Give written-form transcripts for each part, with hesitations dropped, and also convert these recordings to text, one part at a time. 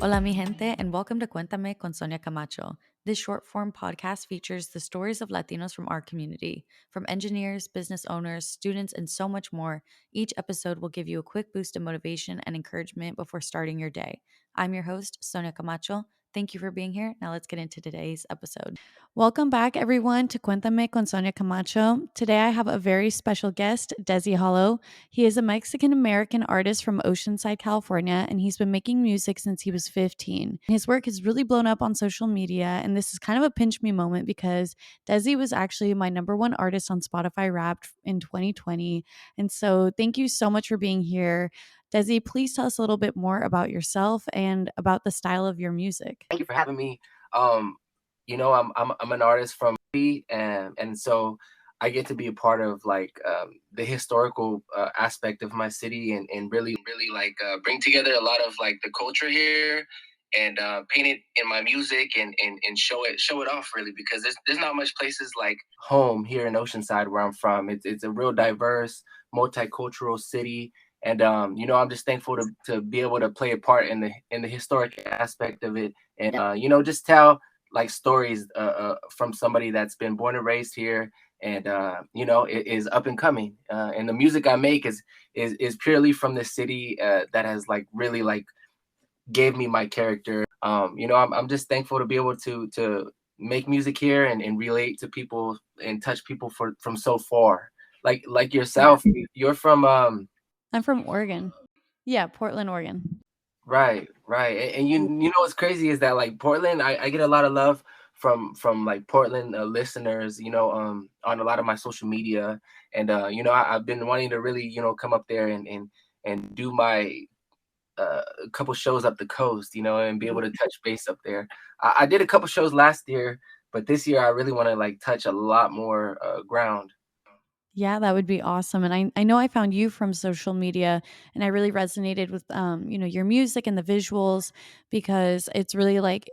Hola, mi gente, and welcome to Cuéntame con Sonia Camacho. This short form podcast features the stories of Latinos from our community. From engineers, business owners, students, and so much more, each episode will give you a quick boost of motivation and encouragement before starting your day. I'm your host, Sonia Camacho. Thank you for being here. Now let's get into today's episode. Welcome back, everyone, to Cuéntame con Sonia Camacho. Today I have a very special guest, Dezzy Hollow. He is a Mexican American artist from Oceanside, California, and he's been making music since he was 15. His work has really blown up on social media, and this is kind of a pinch me moment because Dezzy was actually my #1 artist on Spotify Wrapped in 2020. And so thank you so much for being here. Dezzy, please tell us a little bit more about yourself and about the style of your music. Thank you for having me. Um, I'm an artist from and so I get to be a part of the historical aspect of my city and really bring together a lot of like the culture here and paint it in my music and show it off really because there's not much places like home here in Oceanside where I'm from. It's a real diverse, multicultural city. And I'm just thankful to be able to play a part in the historic aspect of it, and just tell like stories from somebody that's been born and raised here, and it is up and coming. And the music I make is purely from the city that has like really like gave me my character. I'm just thankful to be able to make music here and relate to people and touch people from so far. Like yourself, you're from I'm from Oregon. Yeah, Portland, Oregon. Right, right. And you know what's crazy is that like Portland, I get a lot of love from like Portland listeners, on a lot of my social media. And I've been wanting to really, come up there and do my a couple shows up the coast, and be able to touch base up there. I did a couple shows last year, but this year I really want to like touch a lot more ground. Yeah, that would be awesome. And I know I found you from social media and I really resonated with your music and the visuals because it's really like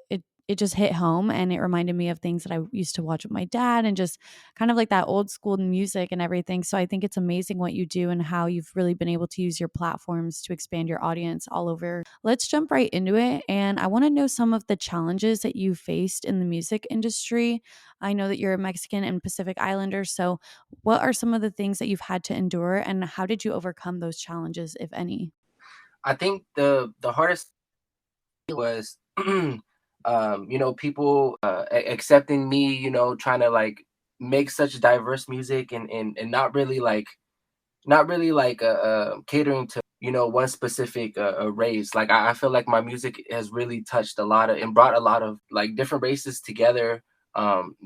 it just hit home and it reminded me of things that I used to watch with my dad and just kind of like that old school music and everything. So I think it's amazing what you do and how you've really been able to use your platforms to expand your audience all over. Let's jump right into it. And I want to know some of the challenges that you faced in the music industry. I know that you're a Mexican and Pacific Islander, so what are some of the things that you've had to endure, and how did you overcome those challenges, if any? I think the hardest was people accepting me, trying to like make such diverse music and not really catering to one specific race. Like I feel like my music has really touched a lot of and brought a lot of like different races together,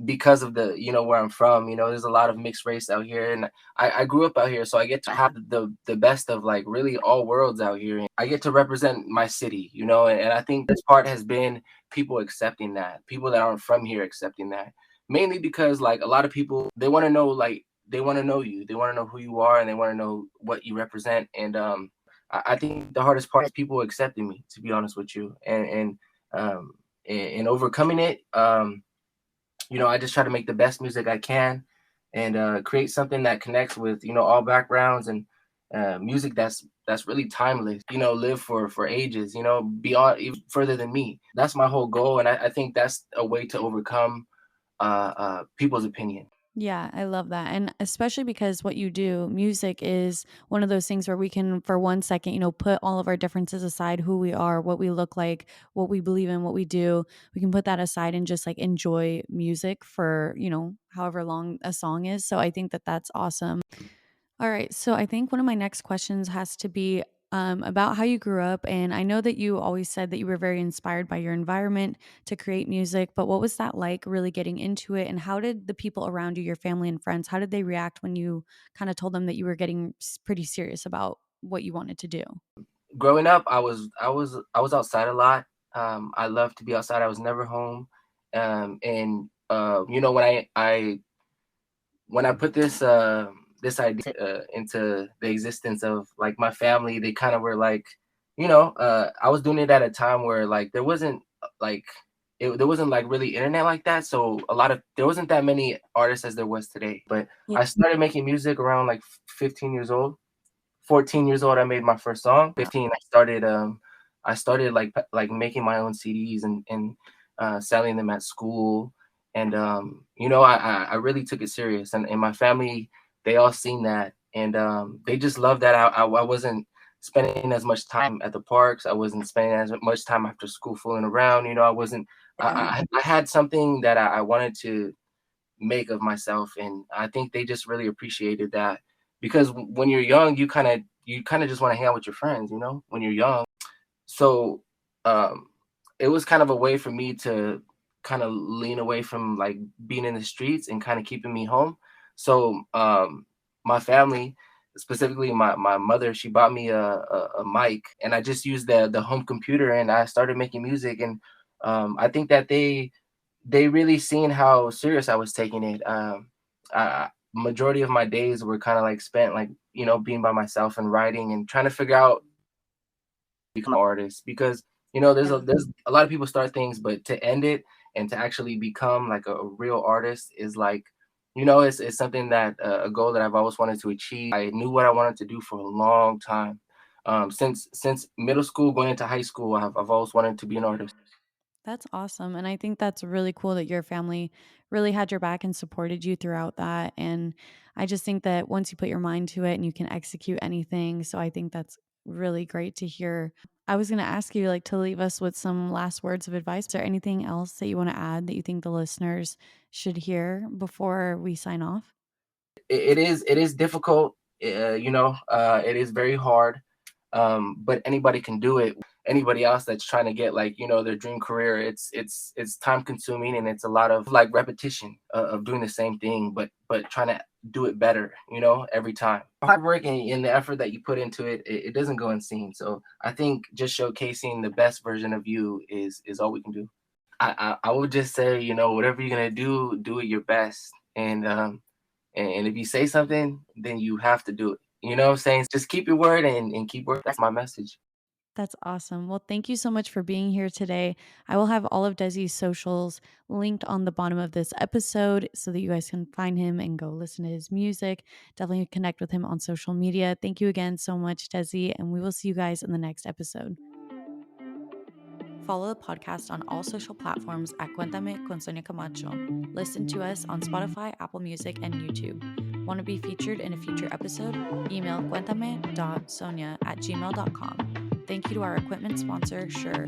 because of the where I'm from. There's a lot of mixed race out here, and I grew up out here, so I get to have the best of like really all worlds out here, and I get to represent my city, and I think this part has been people accepting that, people that aren't from here accepting that, mainly because like a lot of people, they want to know, like they want to know you, they want to know who you are, and they want to know what you represent. And I think the hardest part is people accepting me, to be honest with you, um and overcoming it. I just try to make the best music I can, and create something that connects with all backgrounds, and music that's really timeless. Live for ages. Beyond, even further than me. That's my whole goal, and I think that's a way to overcome people's opinion. Yeah, I love that. And especially because what you do, music is one of those things where we can, for 1 second, put all of our differences aside, who we are, what we look like, what we believe in, what we do. We can put that aside and just like enjoy music for, however long a song is. So I think that that's awesome. All right. So I think one of my next questions has to be about how you grew up. And I know that you always said that you were very inspired by your environment to create music, but what was that like really getting into it? And how did the people around you, your family and friends, how did they react when you kind of told them that you were getting pretty serious about what you wanted to do? Growing up, I was outside a lot. I loved to be outside. I was never home. And when I put this idea into the existence of like my family, they kind of were like, I was doing it at a time where like like there wasn't like really internet like that, so there wasn't that many artists as there was today. But Yeah. I started making music around like 15 years old. 14 years old, I made my first song. 15, I started I started like making my own CDs and selling them at school. And you know, I really took it serious, and my family, they all seen that, and they just love that I wasn't spending as much time at the parks. I wasn't spending as much time after school fooling around. You know, I wasn't. I had something that I wanted to make of myself, and I think they just really appreciated that, because when you're young, you kind of just want to hang out with your friends, you know, when you're young. So um it was kind of a way for me to kind of lean away from like being in the streets and kind of keeping me home. So my family, specifically my mother, she bought me a mic, and I just used the home computer, and I started making music. And I think that they really seen how serious I was taking it. Majority of my days were kind of like spent like, you know, being by myself and writing and trying to figure out become an artist, because you know there's a lot of people start things, but to end it and to actually become like a real artist is like, you know, it's something that a goal that I've always wanted to achieve. I knew what I wanted to do for a long time. Since middle school going into high school, I've always wanted to be an artist. That's awesome. And I think that's really cool that your family really had your back and supported you throughout that. And I just think that once you put your mind to it and you can execute anything. So I think that's really great to hear. I was going to ask you like to leave us with some last words of advice. Is there anything else that you want to add that you think the listeners should hear before we sign off? It is difficult. You know, it is very hard. But anybody can do it. Anybody else that's trying to get like, you know, their dream career, it's time consuming, and it's a lot of like repetition of doing the same thing, but trying to do it better, you know, every time. Hard work and the effort that you put into it doesn't go unseen. So I think just showcasing the best version of you is all we can do. I would just say, you know, whatever you're gonna do it your best. And if you say something, then you have to do it. You know what I'm saying? Just keep your word and keep working. That's my message. That's awesome. Well, thank you so much for being here today. I will have all of Desi's socials linked on the bottom of this episode so that you guys can find him and go listen to his music. Definitely connect with him on social media. Thank you again so much, Desi, and we will see you guys in the next episode. Follow the podcast on all social platforms at Cuéntame con Sonia Camacho. Listen to us on Spotify, Apple Music, and YouTube. Want to be featured in a future episode? Email cuéntame.sonia@gmail.com. Thank you to our equipment sponsor, Shure.